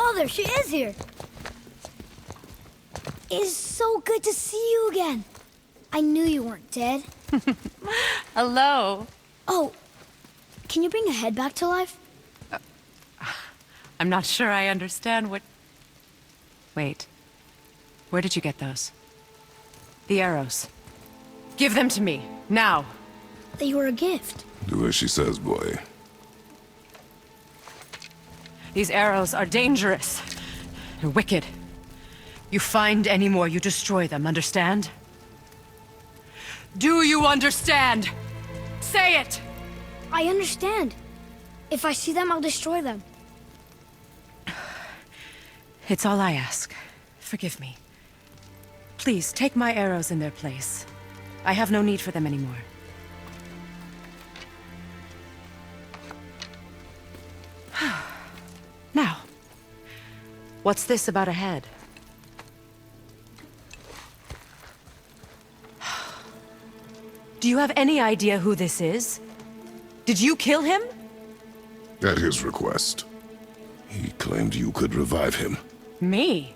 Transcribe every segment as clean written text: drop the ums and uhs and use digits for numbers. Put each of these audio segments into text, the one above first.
Mother, she is here! It is so good to see you again. I knew you weren't dead. Hello. Oh, can you bring a head back to life? I'm not sure I understand what... Wait. Where did you get those? The arrows. Give them to me, now. They were a gift. Do as she says, boy. These arrows are dangerous. They're wicked. You find any more, you destroy them, understand? Do you understand? Say it! I understand. If I see them, I'll destroy them. It's all I ask. Forgive me. Please, take my arrows in their place. I have no need for them anymore. Now, what's this about a head? Do you have any idea who this is? Did you kill him? At his request. He claimed you could revive him. Me?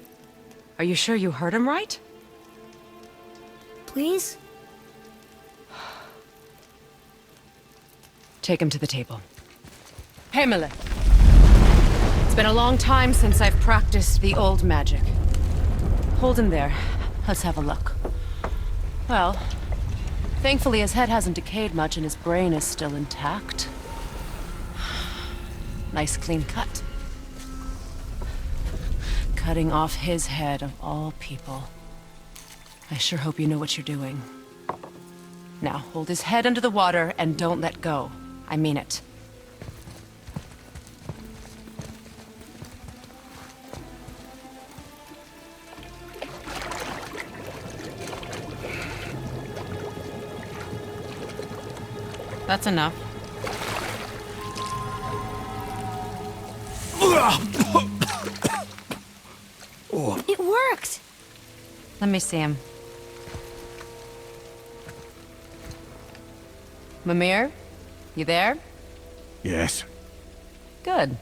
Are you sure you heard him right? Please? Take him to the table. Hamlet. It's been a long time since I've practiced the old magic. Hold him there. Let's have a look. Well, thankfully his head hasn't decayed much and his brain is still intact. Nice clean cut. Cutting off his head of all people. I sure hope you know what you're doing. Now, hold his head under the water and don't let go. I mean it. That's enough. It worked! Let me see him. Mimir? You there? Yes. Good.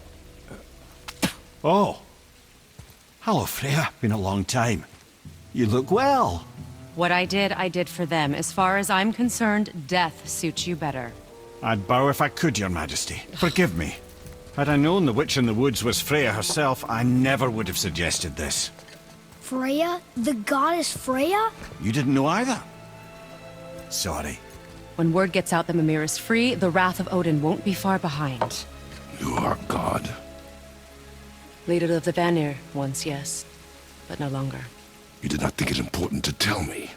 Oh. Hello, Freya. Been a long time. You look well. What I did for them. As far as I'm concerned, death suits you better. I'd bow if I could, Your Majesty. Forgive me. Had I known the witch in the woods was Freya herself, I never would have suggested this. Freya? The goddess Freya? You didn't know either? Sorry. When word gets out that Mimir is free, the wrath of Odin won't be far behind. You are God. Leader of the Vanir, once, yes. But no longer. You did not think it important to tell me.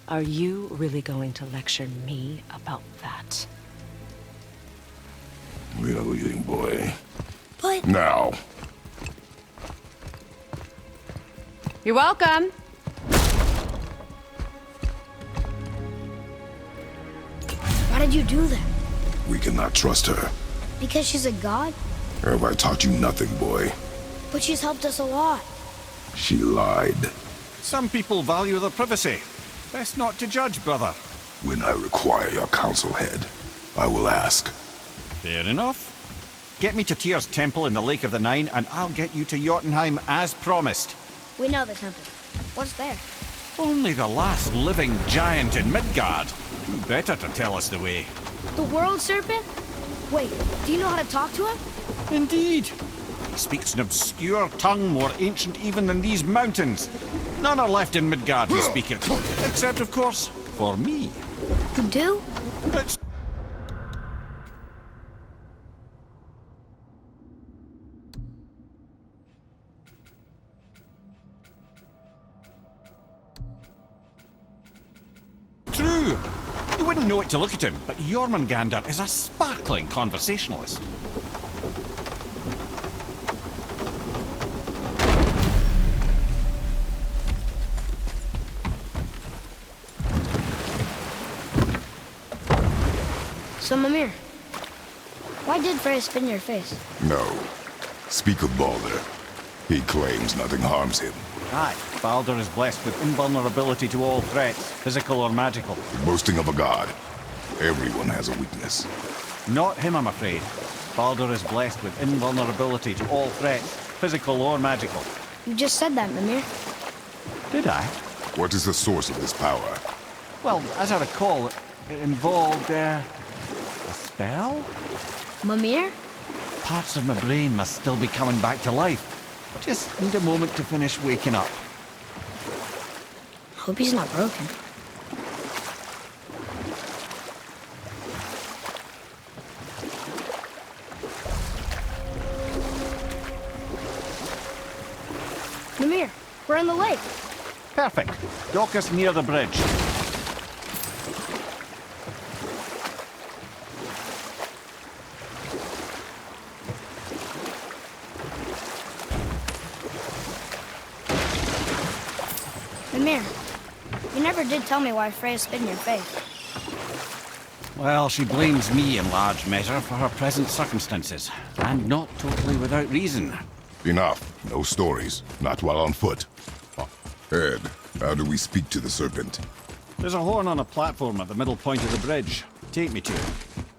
Are you really going to lecture me about that? We are leaving, boy. But... Now. You're welcome. Why did you do that? We cannot trust her. Because she's a god? Have I taught you nothing, boy? But she's helped us a lot. She lied. Some people value their privacy. Best not to judge, brother. When I require your council head, I will ask. Fair enough. Get me to Tyr's temple in the Lake of the Nine, and I'll get you to Jotunheim as promised. We know the temple. What's there? Only the last living giant in Midgard. Who better to tell us the way? The world serpent? Wait, do you know how to talk to him? Indeed. He speaks an obscure tongue more ancient even than these mountains. None are left in Midgard who speak it. Except, of course, for me. You do? It's true. You wouldn't know it to look at him, but Jormungandr is a sparkling conversationalist. So, Mimir, why did Freya spin your face? No. Speak of Baldur. He claims nothing harms him. Aye, Baldur is blessed with invulnerability to all threats, physical or magical. Boasting of a god. Everyone has a weakness. Not him, I'm afraid. Baldur is blessed with invulnerability to all threats, physical or magical. You just said that, Mimir. Did I? What is the source of this power? Well, as I recall, it involved, a spell? Mimir? Parts of my brain must still be coming back to life. Just need a moment to finish waking up. Hope he's not broken. Mimir, we're in the lake. Perfect. Dock us near the bridge. Mimir, you never did tell me why Freya spit in your face. Well, she blames me in large measure for her present circumstances. And not totally without reason. Enough. No stories. Not while on foot. Ed, how do we speak to the Serpent? There's a horn on a platform at the middle point of the bridge. Take me to it.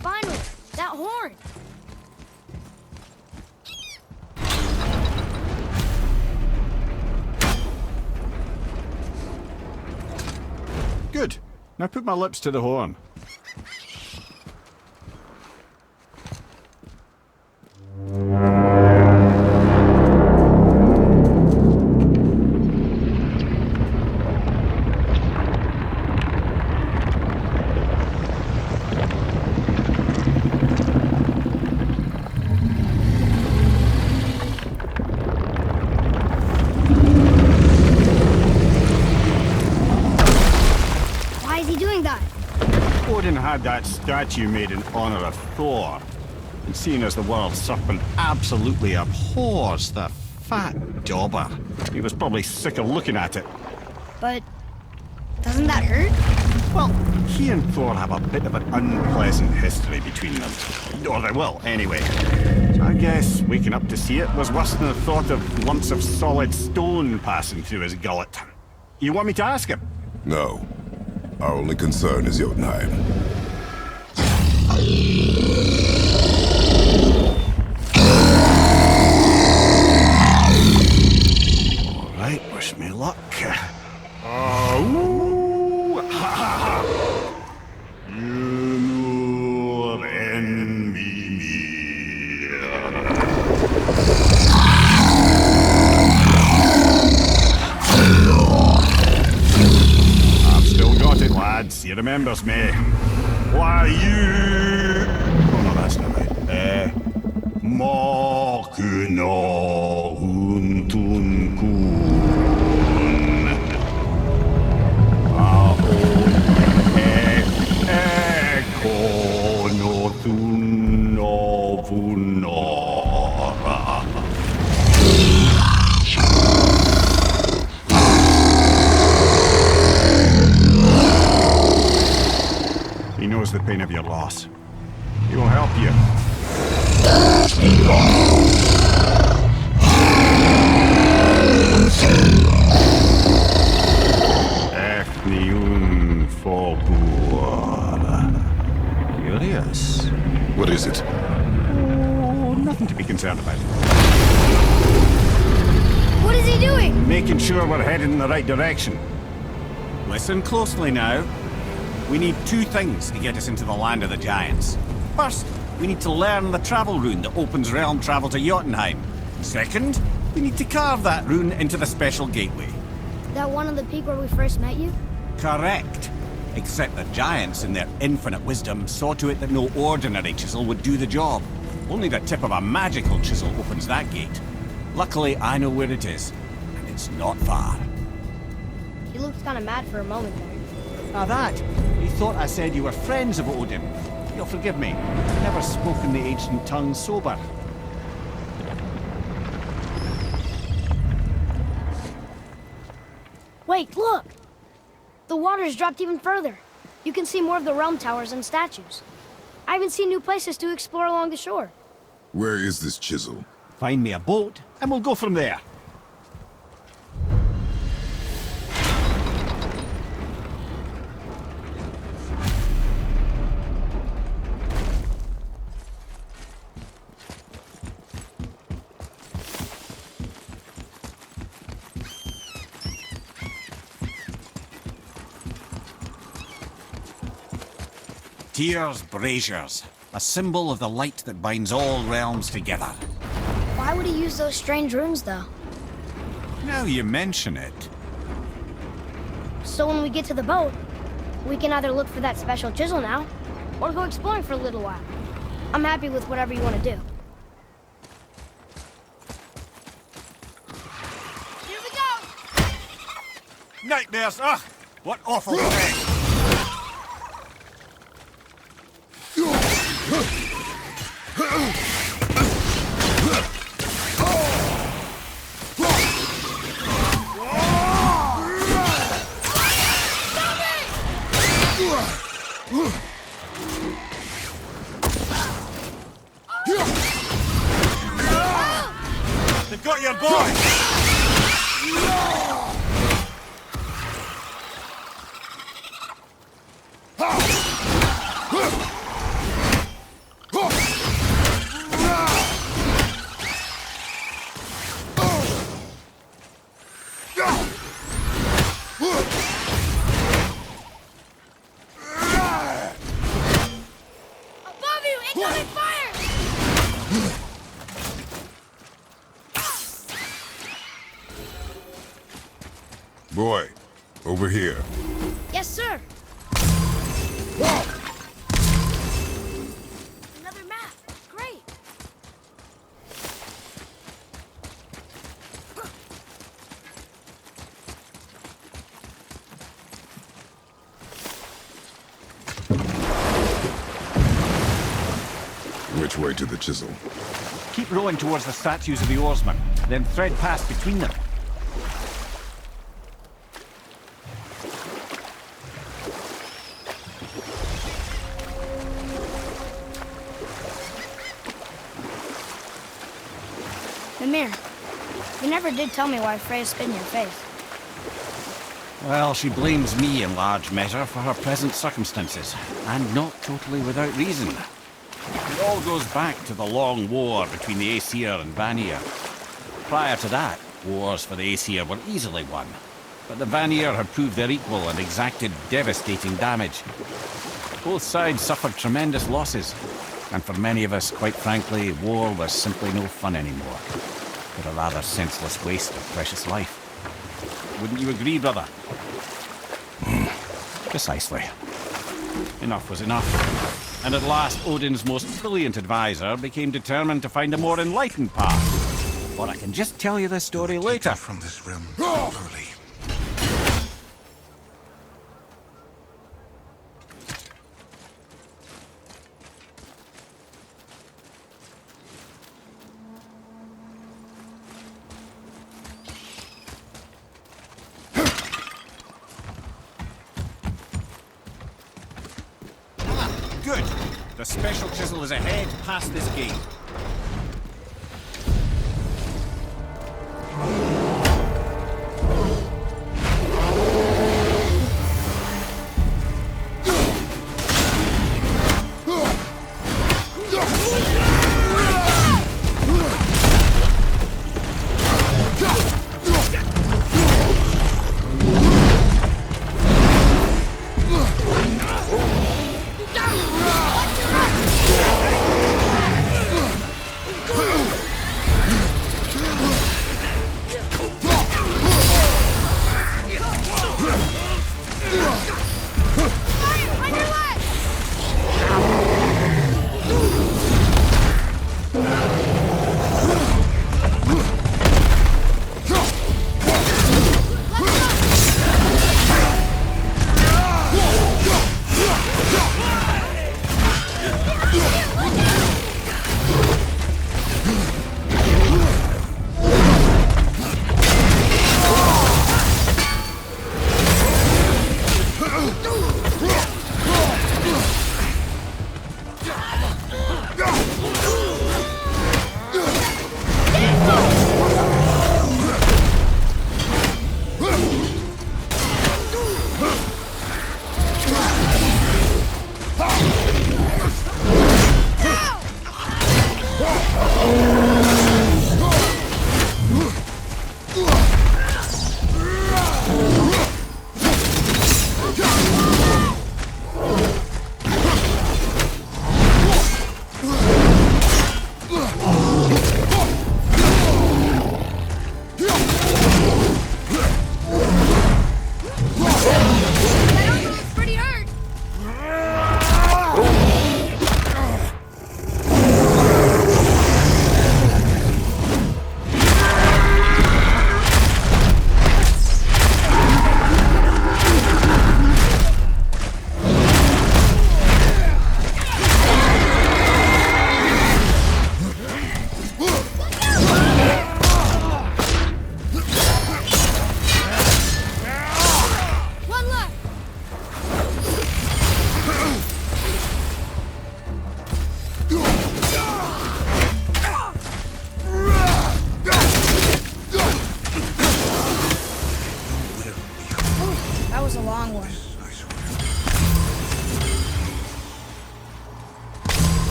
Finally, that horn. Good. Now put my lips to the horn. Why is he doing that? Odin had that statue made in honor of Thor. And seeing as the world's serpent absolutely abhors the fat dauber, he was probably sick of looking at it. But doesn't that hurt? Well, he and Thor have a bit of an unpleasant history between them. Or they will, anyway. So I guess waking up to see it was worse than the thought of lumps of solid stone passing through his gullet. You want me to ask him? No. Our only concern is Jotunheim. All right, wish me luck. Oh, ha ha ha! You envy me. I've still got it, lads. He remembers me. Why you? Oh no, that's not right. Makuna huntun kun. He knows the pain of your loss. He will help you. Efniun Fogur. Curious. What is it? Oh, nothing to be concerned about. What is he doing? Making sure we're headed in the right direction. Listen closely now. We need two things to get us into the land of the giants. First, we need to learn the travel rune that opens realm travel to Jotunheim. Second, we need to carve that rune into the special gateway. That one on the peak where we first met you? Correct. Except the giants, in their infinite wisdom, saw to it that no ordinary chisel would do the job. Only the tip of a magical chisel opens that gate. Luckily, I know where it is, and it's not far. He looked kind of mad for a moment there. Now that, you thought I said you were friends of Odin. You'll forgive me. I've never spoken the ancient tongue sober. Wait, look! The water's dropped even further. You can see more of the realm towers and statues. I even see new places to explore along the shore. Where is this chisel? Find me a boat, and we'll go from there. Tyr's braziers, a symbol of the light that binds all realms together. Why would he use those strange runes, though? Now you mention it. So when we get to the boat, we can either look for that special chisel now, or go exploring for a little while. I'm happy with whatever you want to do. Here we go! Nightmares! Ugh! What awful thing! They've got your boy! Above you! Incoming fire! Boy, over here. Yes, sir. Another map. Great. Which way to the chisel? Keep rowing towards the statues of the oarsmen, then thread past between them. Mimir, you never did tell me why Freya spit in your face. Well, she blames me in large measure for her present circumstances, and not totally without reason. It all goes back to the long war between the Aesir and Vanir. Prior to that, wars for the Aesir were easily won, but the Vanir had proved their equal and exacted devastating damage. Both sides suffered tremendous losses, and for many of us, quite frankly, war was simply no fun anymore, but a rather senseless waste of precious life. Wouldn't you agree, brother? Precisely. Enough was enough. And at last, Odin's most brilliant advisor became determined to find a more enlightened path. Or I can just tell you the story later. From this realm early. Good. The special chisel is ahead past this gate.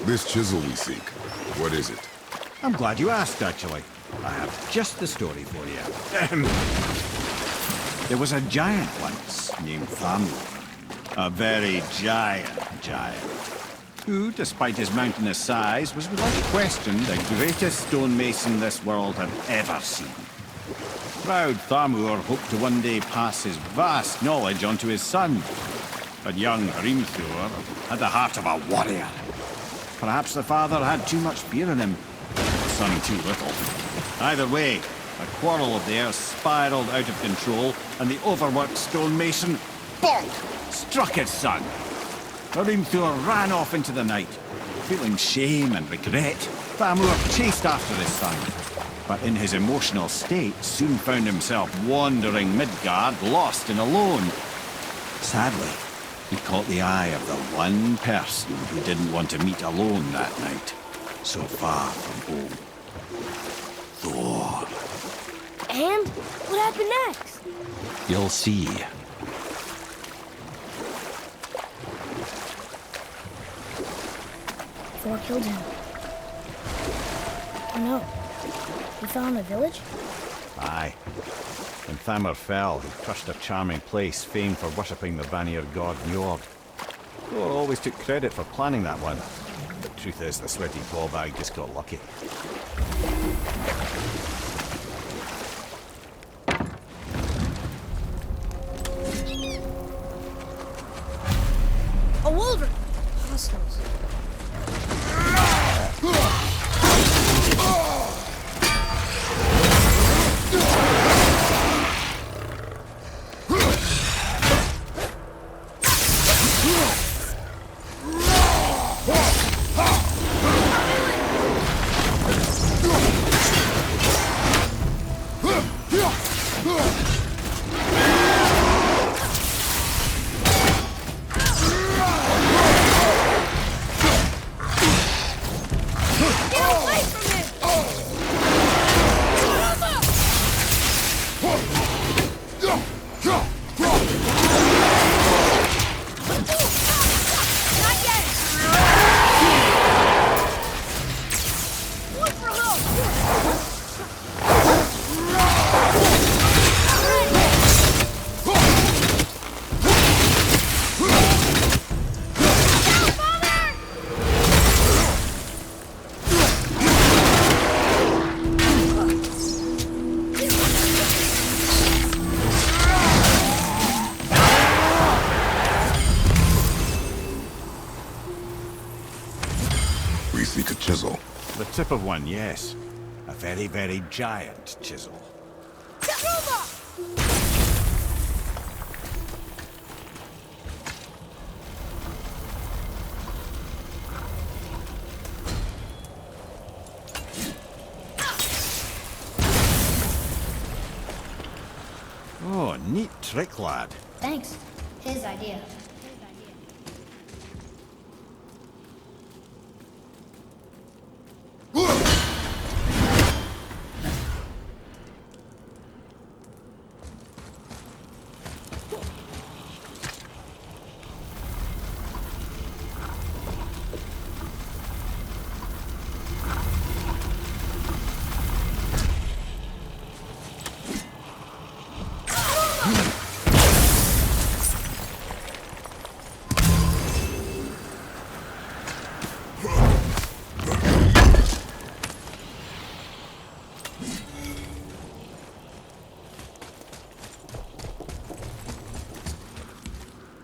This chisel we seek, what is it? I'm glad you asked, actually. I have just the story for you. There was a giant once named Thamur. A very giant, who, despite his mountainous size, was without question the greatest stonemason this world had ever seen. Proud Thamur hoped to one day pass his vast knowledge on to his son. But young Hrimthur had the heart of a warrior. Perhaps the father had too much fear in him, the son too little. Either way, a quarrel of theirs spiraled out of control, and the overworked stonemason, bonk, struck his son. Hrimthur ran off into the night. Feeling shame and regret, Thamur chased after his son. But in his emotional state, soon found himself wandering Midgard, lost and alone. Sadly, he caught the eye of the one person who didn't want to meet alone that night, so far from home. Thor. And what happened next? You'll see. Thor killed him. Oh no. He fell in the village? Aye. When Thamur fell, he crushed a charming place famed for worshipping the Vanir god Njord. Thor always took credit for planning that one. The truth is, the sweaty ballbag just got lucky. A wolverine! Hostiles. Seek a chisel. The tip of one, yes. A very, very giant chisel. Oh, neat trick, lad. Thanks. His idea.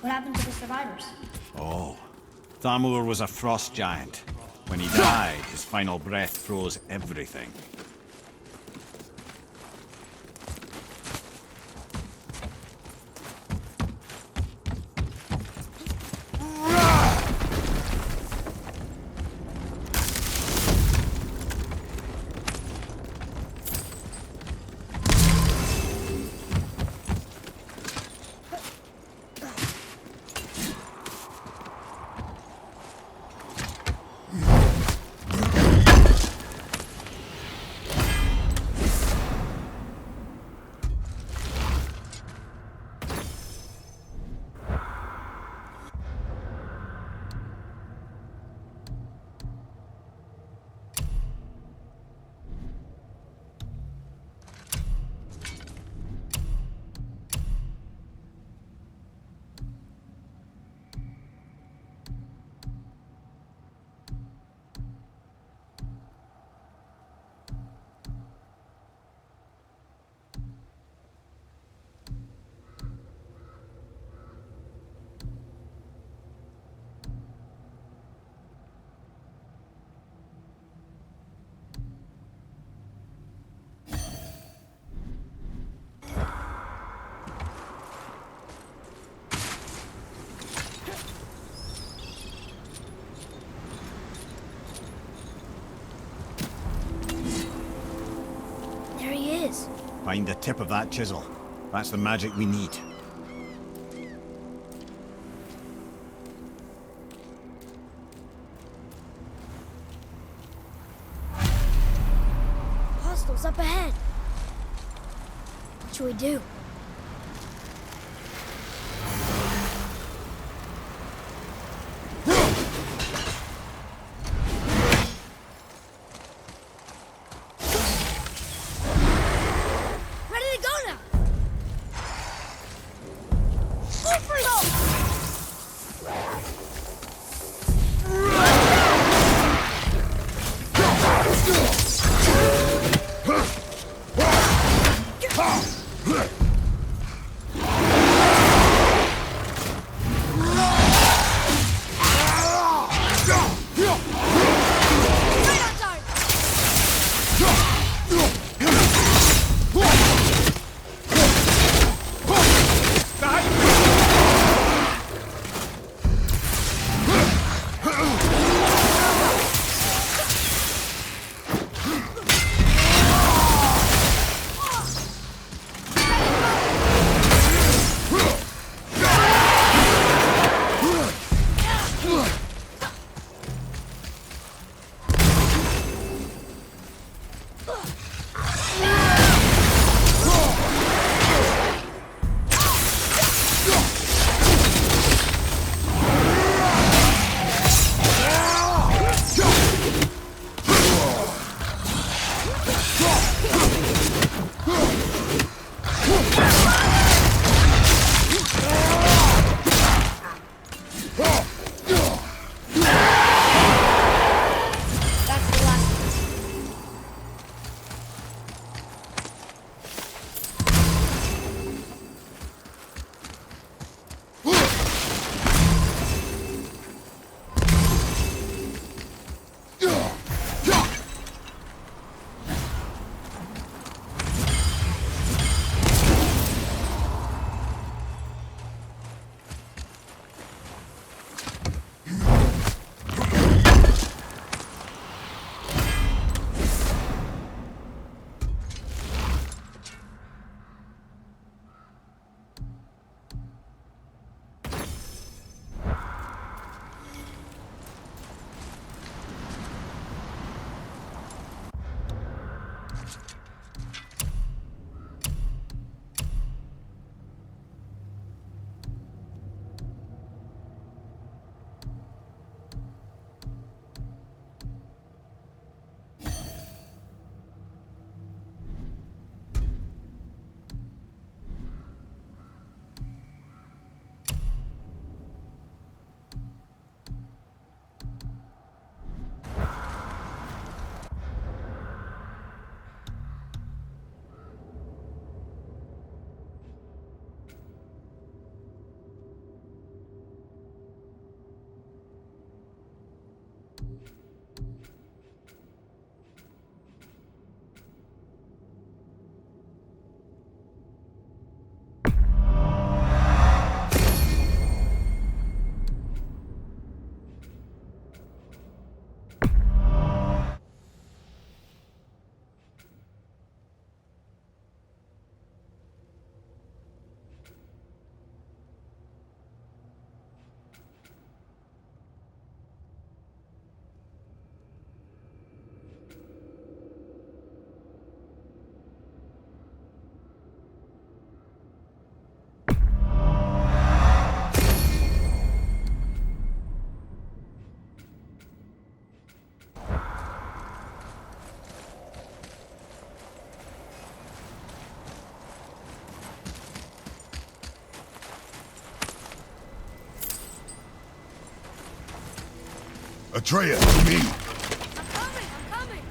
What happened to the survivors? Oh, Thamur was a frost giant. When he died, his final breath froze everything. Find the tip of that chisel. That's the magic we need. Hostiles up ahead. What should we do? Ready to go now! Atreya, to me! I'm coming!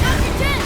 Dr. Jen!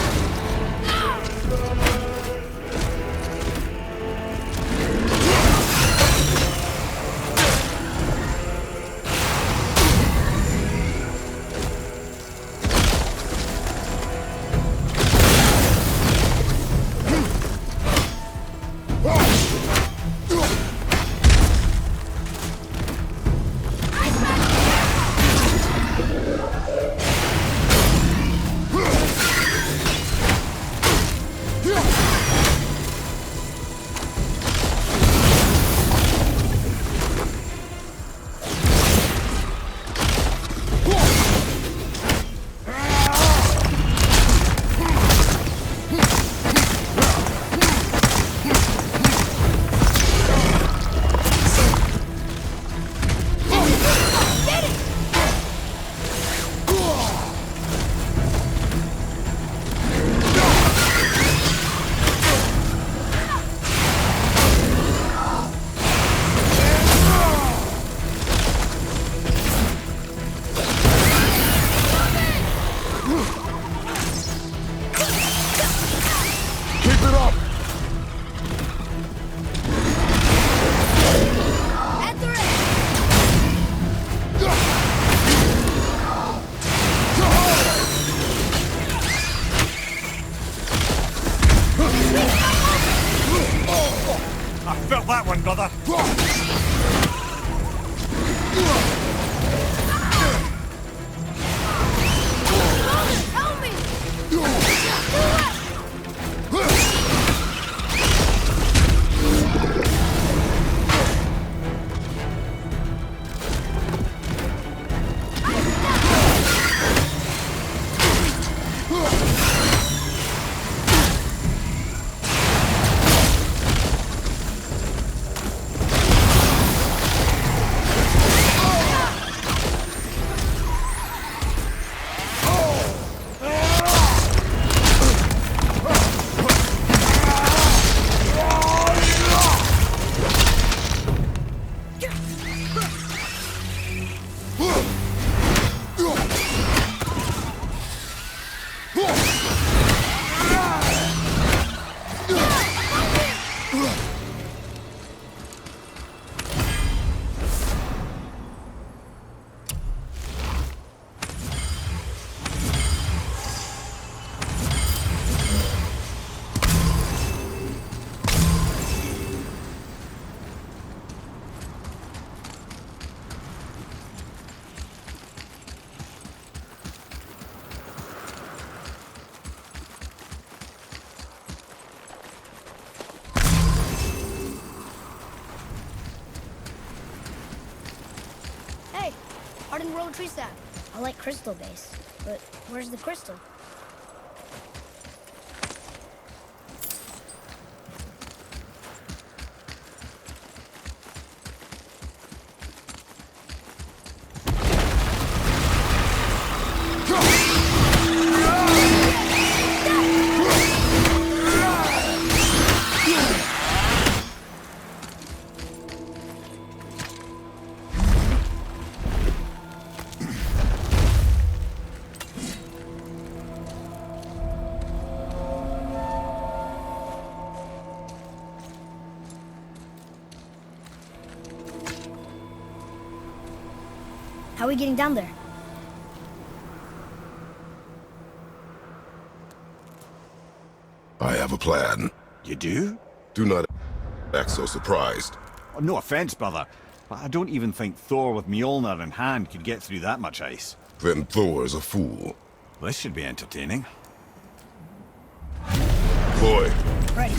Felt that one, brother. Help me! Hey, I didn't roll trees that. I like crystal base, but where's the crystal? How are we getting down there? I have a plan. You do? Do not act so surprised. Oh, no offense, brother, but I don't even think Thor with Mjolnir in hand could get through that much ice. Then Thor's a fool. This should be entertaining. Boy, Ready.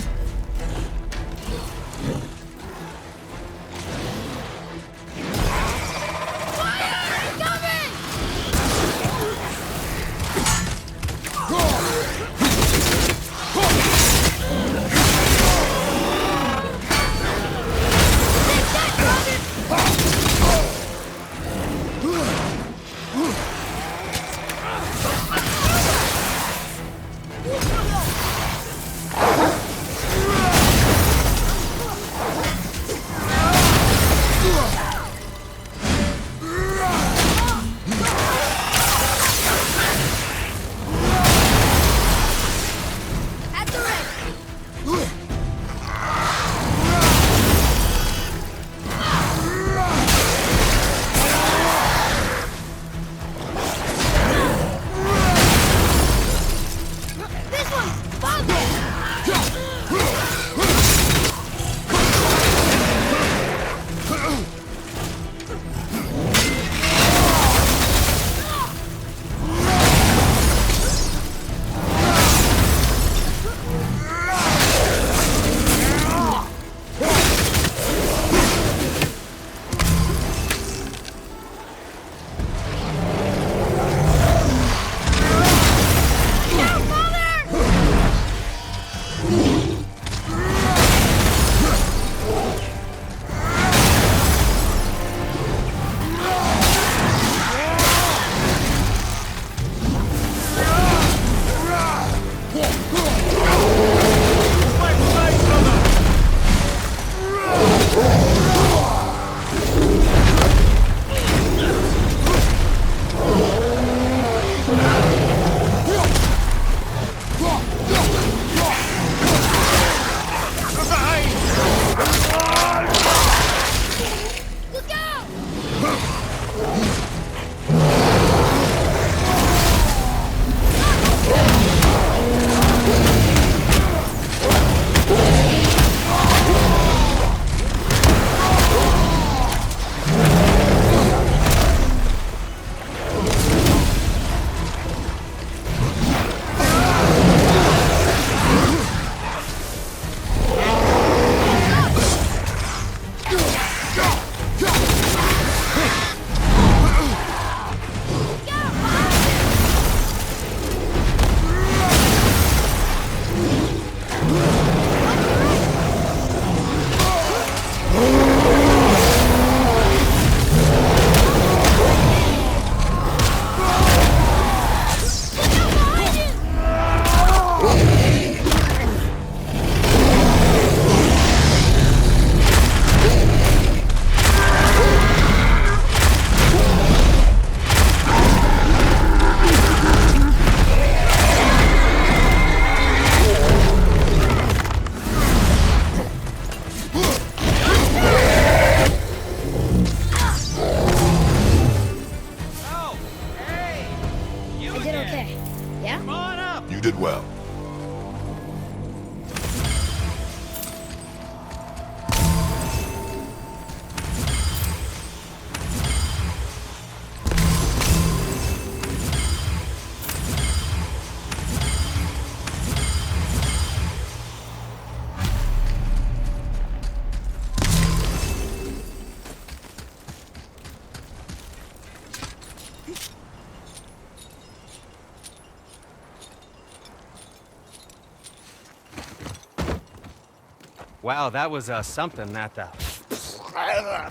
Wow, that was something, that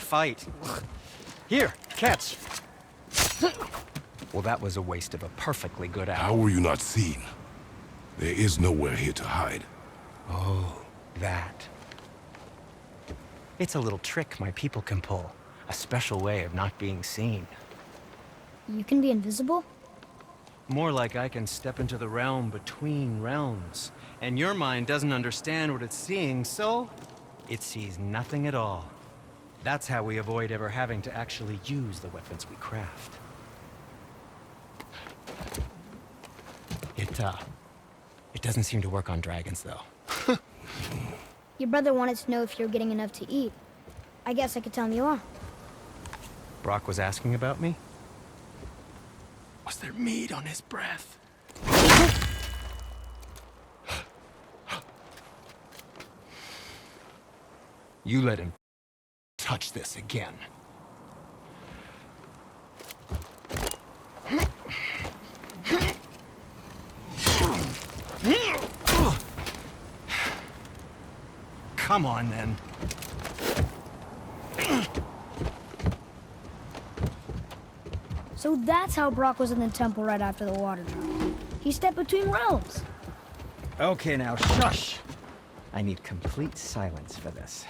fight. Here, catch. Well, that was a waste of a perfectly good How hour. were you not seen? There is nowhere here to hide. Oh, that. It's a little trick my people can pull. A special way of not being seen. You can be invisible? More like I can step into the realm between realms. And your mind doesn't understand what it's seeing, so it sees nothing at all. That's how we avoid ever having to actually use the weapons we craft. It doesn't seem to work on dragons, though. Your brother wanted to know if you're getting enough to eat. I guess I could tell him you are. Brock was asking about me? Was there meat on his breath? You let him touch this again. Come on, then. So that's how Brock was in the temple right after the water drop. He stepped between realms. Okay, now shush. I need complete silence for this.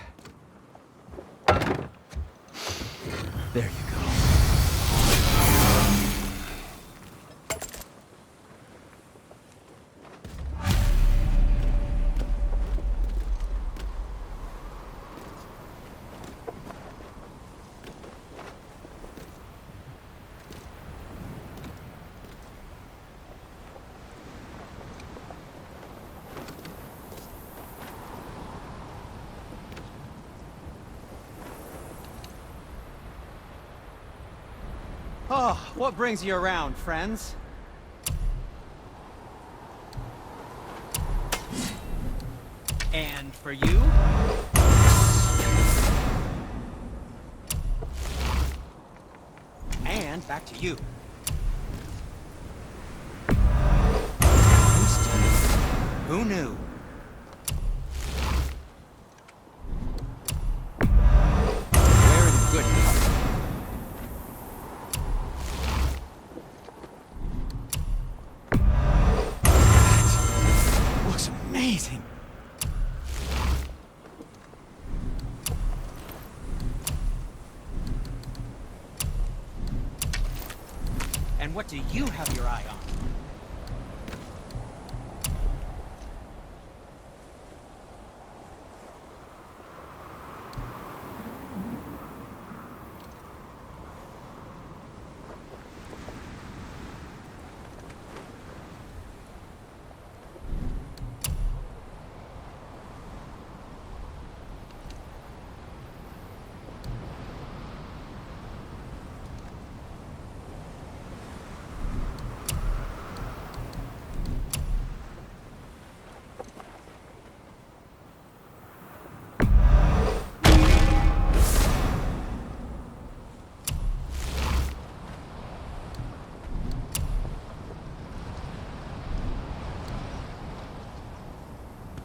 There you go. Oh, what brings you around, friends? And for you? And back to you. Who knew? We're in good company. Looks amazing. And what do you have your eye on?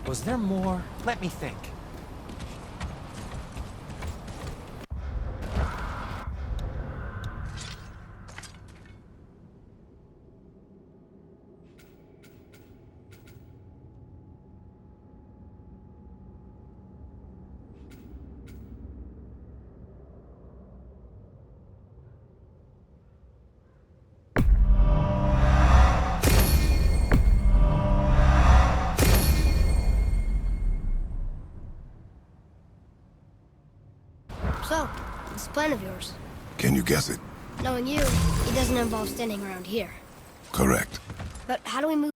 Was there more? Let me think. So, this plan of yours. Can you guess it? Knowing you, it doesn't involve standing around here. Correct. But how do we move?